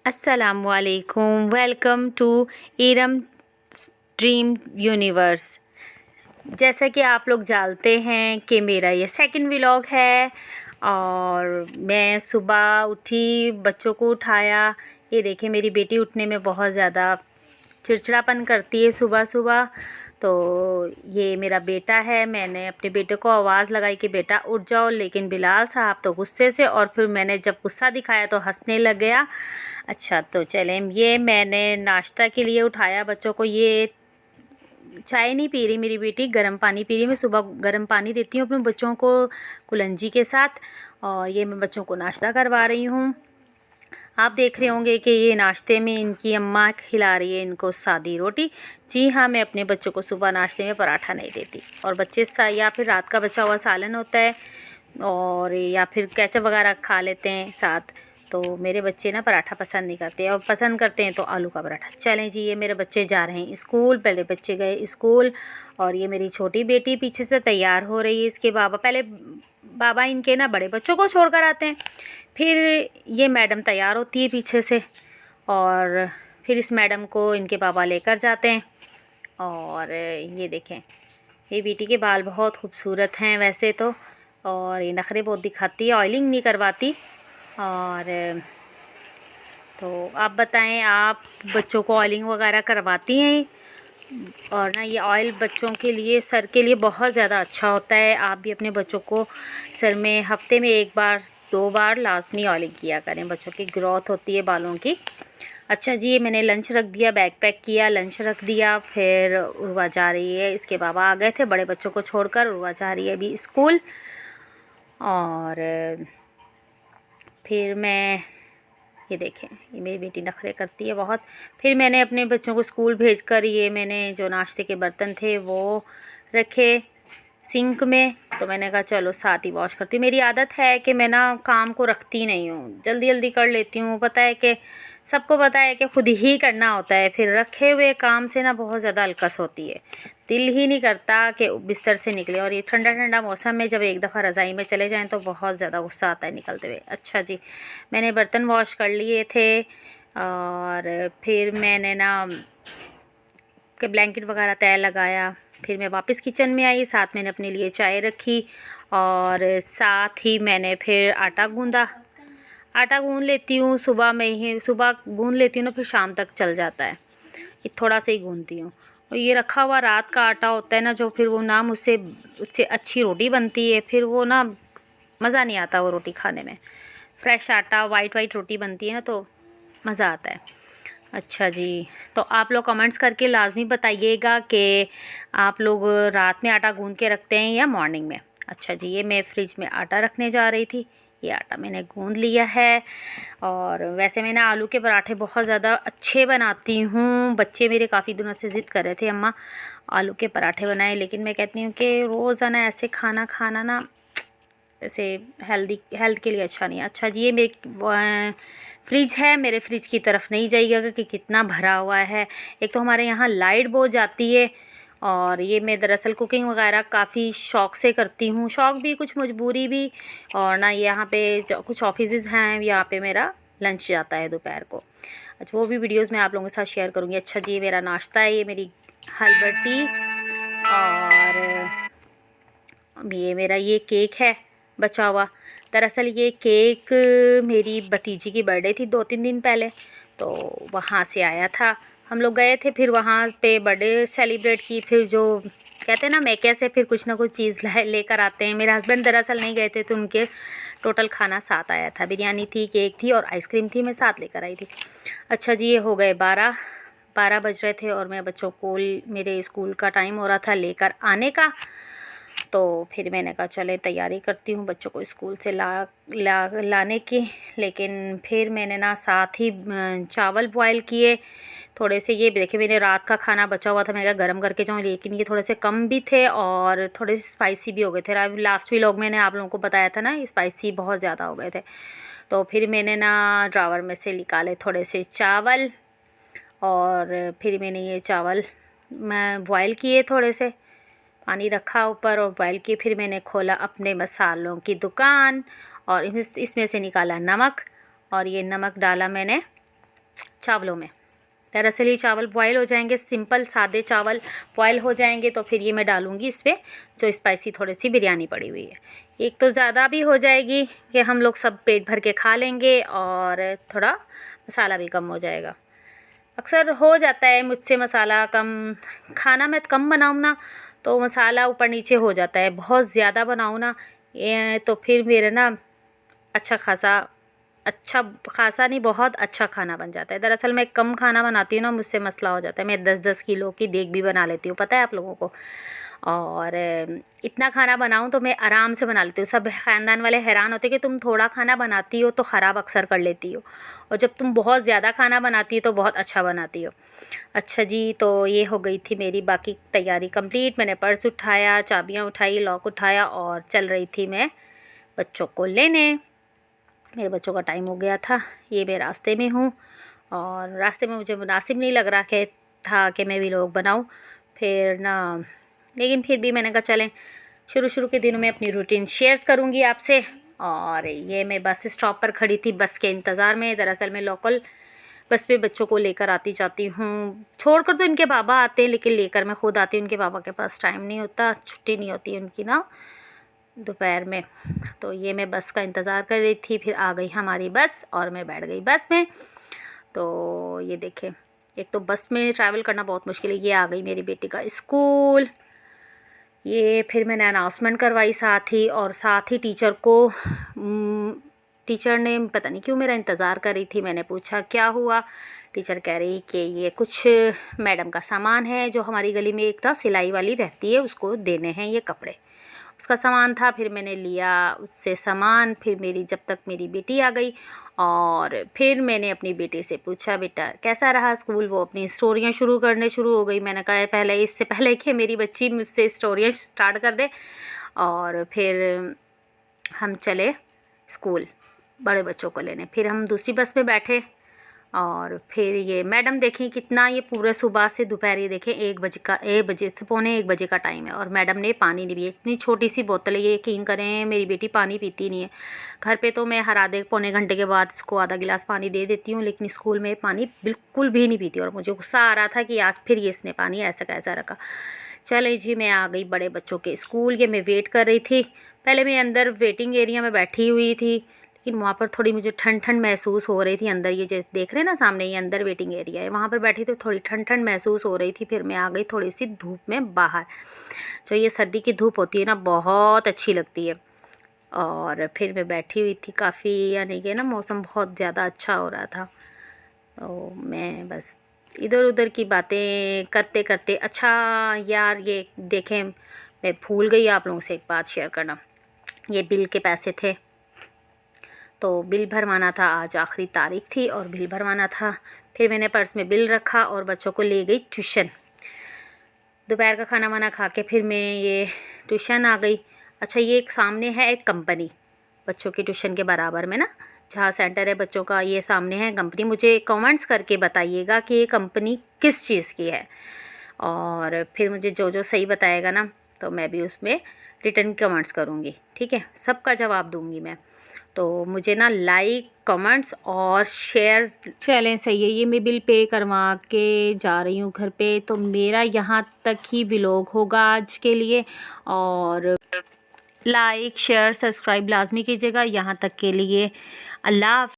अस्सलामुअलैकुम, welcome to Iram dream universe. जैसा कि आप लोग जानते हैं कि मेरा ये सेकंड व्लॉग है और मैं सुबह उठी, बच्चों को उठाया। ये देखिए मेरी बेटी उठने में बहुत ज़्यादा चिड़चिड़ापन करती है सुबह सुबह। तो ये मेरा बेटा है, मैंने अपने बेटे को आवाज़ लगाई कि बेटा उठ जाओ, लेकिन बिलाल साहब तो गुस्से से, और फिर मैंने जब गुस्सा दिखाया तो हंसने लग गया। अच्छा तो चलें, ये मैंने नाश्ता के लिए उठाया बच्चों को। ये चाय नहीं पी रही मेरी बेटी, गर्म पानी पी रही। मैं सुबह गर्म पानी देती हूँ अपने बच्चों को कुलंजी के साथ, और ये मैं बच्चों को नाश्ता करवा रही हूँ। आप देख रहे होंगे कि ये नाश्ते में इनकी अम्मा खिला रही है इनको सादी रोटी। जी हाँ, मैं अपने बच्चों को सुबह नाश्ते में पराठा नहीं देती, और बच्चे या फिर रात का बचा हुआ सालन होता है और या फिर केचप वगैरह खा लेते हैं साथ। तो मेरे बच्चे ना पराठा पसंद नहीं करते, और पसंद करते हैं तो आलू का पराठा। चलें जी, ये मेरे बच्चे जा रहे हैं स्कूल। पहले बच्चे गए स्कूल, और ये मेरी छोटी बेटी पीछे से तैयार हो रही है। इसके बाबा इनके ना बड़े बच्चों को छोड़ कर आते हैं, फिर ये मैडम तैयार होती है पीछे से, और फिर इस मैडम को इनके बाबा लेकर जाते हैं। और ये देखें, ये बेटी के बाल बहुत खूबसूरत हैं वैसे तो, और ये नखरे बहुत दिखाती है, ऑयलिंग नहीं करवाती। और तो आप बताएं, आप बच्चों को ऑयलिंग वगैरह करवाती हैं? और ना ये ऑयल बच्चों के लिए, सर के लिए बहुत ज़्यादा अच्छा होता है। आप भी अपने बच्चों को सर में हफ्ते में 1 बार 2 बार लाजमी ऑयलिंग किया करें, बच्चों की ग्रोथ होती है बालों की। अच्छा जी, मैंने लंच रख दिया, बैग पैक किया, लंच रख दिया। फिर उर्वा जा रही है, इसके बाबा आ गए थे बड़े बच्चों को छोड़कर। उर्वा जा रही है अभी स्कूल। और फिर मैं, ये देखें, ये मेरी बेटी नखरे करती है बहुत। फिर मैंने अपने बच्चों को स्कूल भेजकर ये मैंने जो नाश्ते के बर्तन थे वो रखे सिंक में। तो मैंने कहा चलो साथ ही वॉश करती हूँ। मेरी आदत है कि मैं ना काम को रखती नहीं हूँ, जल्दी जल्दी कर लेती हूँ। पता है कि सबको पता है कि खुद ही करना होता है, फिर रखे हुए काम से ना बहुत ज़्यादा अलकस होती है, दिल ही नहीं करता कि बिस्तर से निकले। और ये ठंडा ठंडा मौसम में जब एक दफ़ा रज़ाई में चले जाएं तो बहुत ज़्यादा गुस्सा आता है निकलते हुए। अच्छा जी, मैंने बर्तन वॉश कर लिए थे, और फिर मैंने ना के ब्लैंकेट वगैरह तय लगाया। फिर मैं वापस किचन में आई, साथ मैंने अपने लिए चाय रखी, और साथ ही मैंने फिर आटा गूँधा। आटा गूँध लेती हूँ सुबह में ही, सुबह गूँध लेती हूँ ना, फिर शाम तक चल जाता है। ये थोड़ा सा ही गूँधती हूँ। और ये रखा हुआ रात का आटा होता है ना, जो फिर वो ना मुझसे उससे अच्छी रोटी बनती है, फिर वो ना मज़ा नहीं आता वो रोटी खाने में। फ्रेश आटा वाइट वाइट रोटी बनती है ना, तो मज़ा आता है। अच्छा जी, तो आप लोग कमेंट्स करके लाजमी बताइएगा कि आप लोग रात में आटा गूँध के रखते हैं या मॉर्निंग में। अच्छा जी, ये मैं फ्रिज में आटा रखने जा रही थी, ये आटा मैंने गूँध लिया है। और वैसे मैं ना आलू के पराठे बहुत ज़्यादा अच्छे बनाती हूँ। बच्चे मेरे काफ़ी दिनों से ज़िद कर रहे थे अम्मा आलू के पराठे बनाए, लेकिन मैं कहती हूँ कि रोज़ाना ऐसे खाना ना ऐसे हेल्थ के लिए अच्छा नहीं है। अच्छा जी, ये मेरी फ्रिज है, मेरे फ्रिज की तरफ नहीं जाइएगा कि कितना भरा हुआ है। एक तो हमारे यहाँ लाइट बहुत जाती है, और ये मैं दरअसल कुकिंग वगैरह काफ़ी शौक़ से करती हूँ, शौक़ भी कुछ मजबूरी भी। और ना यहाँ पे कुछ ऑफिस हैं, यहाँ पे मेरा लंच जाता है दोपहर को। अच्छा, वो भी वीडियोज़ मैं आप लोगों के साथ शेयर करूँगी। अच्छा जी, ये मेरा नाश्ता है, ये मेरी हलवा टी, और ये मेरा ये केक है बचा हुआ। दरअसल ये केक मेरी भतीजी की बर्थडे थी 2-3 दिन पहले, तो वहाँ से आया था। हम लोग गए थे, फिर वहाँ पे बर्थडे सेलिब्रेट की। फिर जो कहते हैं ना, मैके से फिर कुछ ना कुछ चीज़ लेकर आते हैं। मेरे हस्बैंड दरअसल नहीं गए थे, तो उनके टोटल खाना साथ आया था। बिरयानी थी, केक थी और आइसक्रीम थी, मैं साथ लेकर आई थी। अच्छा जी, ये हो गए 12 बज रहे थे, और मैं बच्चों को, मेरे स्कूल का टाइम हो रहा था लेकर आने का। तो फिर मैंने कहा चले तैयारी करती हूँ बच्चों को स्कूल से लाने की। लेकिन फिर मैंने ना साथ ही चावल बॉयल किए थोड़े से। ये देखिए, मैंने रात का खाना बचा हुआ था, मैंने कहा गर्म करके जाऊँ, लेकिन ये थोड़े से कम भी थे और थोड़े से स्पाइसी भी हो गए थे। लास्ट व्लॉग मैंने आप लोगों को बताया था ना, स्पाइसी बहुत ज़्यादा हो गए थे। तो फिर मैंने ना ड्रावर में से निकाले थोड़े से चावल, और फिर मैंने ये चावल मैं बॉयल किए, थोड़े से पानी रखा ऊपर और बॉयल किए। फिर मैंने खोला अपने मसालों की दुकान, और इसमें से निकाला नमक, और ये नमक डाला मैंने चावलों में। दरअसल ये चावल बॉयल हो जाएंगे, सिंपल सादे चावल बॉयल हो जाएंगे तो फिर ये मैं डालूँगी इस पर जो स्पाइसी थोड़ी सी बिरयानी पड़ी हुई है। एक तो ज़्यादा भी हो जाएगी कि हम लोग सब पेट भर के खा लेंगे और थोड़ा मसाला भी कम हो जाएगा। अक्सर हो जाता है मुझसे मसाला कम, खाना मैं कम बनाऊँ ना तो मसाला ऊपर नीचे हो जाता है, बहुत ज़्यादा बनाऊँ ना ये तो फिर मेरे ना अच्छा खासा नहीं, बहुत अच्छा खाना बन जाता है। दरअसल मैं कम खाना बनाती हूँ ना, मुझसे मसला हो जाता है। मैं 10-10 किलो की देग भी बना लेती हूँ, पता है आप लोगों को। और इतना खाना बनाऊँ तो मैं आराम से बना लेती हूँ। सब ख़ानदान वाले हैरान होते कि तुम थोड़ा खाना बनाती हो तो ख़राब अक्सर कर लेती हो, और जब तुम बहुत ज़्यादा खाना बनाती हो तो बहुत अच्छा बनाती हो। अच्छा जी, तो ये हो गई थी मेरी बाकी तैयारी कंप्लीट। मैंने पर्स उठाया, चाबियाँ उठाई, लॉक उठाया और चल रही थी मैं बच्चों को लेने। मेरे बच्चों का टाइम हो गया था। ये मैं रास्ते में हूँ और रास्ते में मुझे मुनासिब नहीं लग रहा कि मैं व्लॉग बनाऊँ फिर ना, लेकिन फिर भी मैंने कहा चलें शुरू के दिनों में अपनी रूटीन शेयर करूँगी आपसे। और ये मैं बस स्टॉप पर खड़ी थी बस के इंतज़ार में। दरअसल मैं लोकल बस पे बच्चों को लेकर आती जाती हूँ, छोड़कर तो इनके बाबा आते हैं लेकिन लेकर मैं खुद आती हूँ। उनके बाबा के पास टाइम नहीं होता, छुट्टी नहीं होती उनकी ना दोपहर में। तो ये मैं बस का इंतज़ार कर रही थी, फिर आ गई हमारी बस और मैं बैठ गई बस में। तो ये देखें, एक तो बस में ट्रैवल करना बहुत मुश्किल है। ये आ गई मेरी बेटी का स्कूल। ये फिर मैंने अनाउंसमेंट करवाई साथ ही, और साथ ही टीचर ने पता नहीं क्यों मेरा इंतज़ार कर रही थी। मैंने पूछा क्या हुआ, टीचर कह रही कि ये कुछ मैडम का सामान है जो हमारी गली में एक ना सिलाई वाली रहती है, उसको देने हैं ये कपड़े, उसका सामान था। फिर मैंने लिया उससे सामान। फिर जब तक मेरी बेटी आ गई और फिर मैंने अपनी बेटी से पूछा बेटा कैसा रहा स्कूल। वो अपनी स्टोरियाँ शुरू हो गई। मैंने कहा पहले इससे पहले कि मेरी बच्ची मुझसे स्टोरियाँ स्टार्ट कर दे, और फिर हम चले स्कूल बड़े बच्चों को लेने। फिर हम दूसरी बस में बैठे और फिर ये मैडम देखें कितना, ये पूरे सुबह से दोपहर, ये देखें 1 बजे से पौने 1 बजे का टाइम है और मैडम ने पानी नहीं पिया। इतनी छोटी सी बोतल है, ये यकीन करें मेरी बेटी पानी पीती नहीं है। घर पे तो मैं हर आधे पौने घंटे के बाद इसको आधा गिलास पानी दे देती हूँ, लेकिन स्कूल में पानी बिल्कुल भी नहीं पीती। और मुझे गुस्सा आ रहा था कि आज फिर ये इसने पानी ऐसा कैसा रखा। चले जी, मैं आ गई बड़े बच्चों के स्कूल। ये मैं वेट कर रही थी। पहले मैं अंदर वेटिंग एरिया में बैठी हुई थी, लेकिन वहाँ पर थोड़ी मुझे ठंड महसूस हो रही थी। अंदर ये जैसे देख रहे हैं ना सामने, ये अंदर वेटिंग एरिया है, वहाँ पर बैठी तो थोड़ी ठंड महसूस हो रही थी। फिर मैं आ गई थोड़ी सी धूप में बाहर। जो ये सर्दी की धूप होती है ना, बहुत अच्छी लगती है। और फिर मैं बैठी हुई थी काफ़ी, यानी कि ना मौसम बहुत ज़्यादा अच्छा हो रहा था। तो मैं बस इधर उधर की बातें करते करते, अच्छा यार ये देखें मैं भूल गई आप लोगों से एक बात शेयर करना। ये बिल के पैसे थे, तो बिल भरवाना था। आज आखिरी तारीख थी और बिल भरवाना था। फिर मैंने पर्स में बिल रखा और बच्चों को ले गई ट्यूशन। दोपहर का खाना वाना खा के फिर मैं ये ट्यूशन आ गई। अच्छा, ये एक सामने है एक कंपनी बच्चों की ट्यूशन के बराबर में ना, जहाँ सेंटर है बच्चों का, ये सामने है कंपनी। मुझे कमेंट्स करके बताइएगा कि ये कंपनी किस चीज़ की है, और फिर मुझे जो सही बताएगा ना तो मैं भी उसमें रिटर्न कमेंट्स करूँगी, ठीक है, सबका जवाब दूँगी मैं। तो मुझे ना लाइक, कमेंट्स और शेयर चलें, सही है। ये मैं बिल पे करवा के जा रही हूँ घर पे, तो मेरा यहाँ तक ही व्लॉग होगा आज के लिए। और लाइक, शेयर, सब्सक्राइब लाजमी कीजिएगा। यहाँ तक के लिए अल्लाह।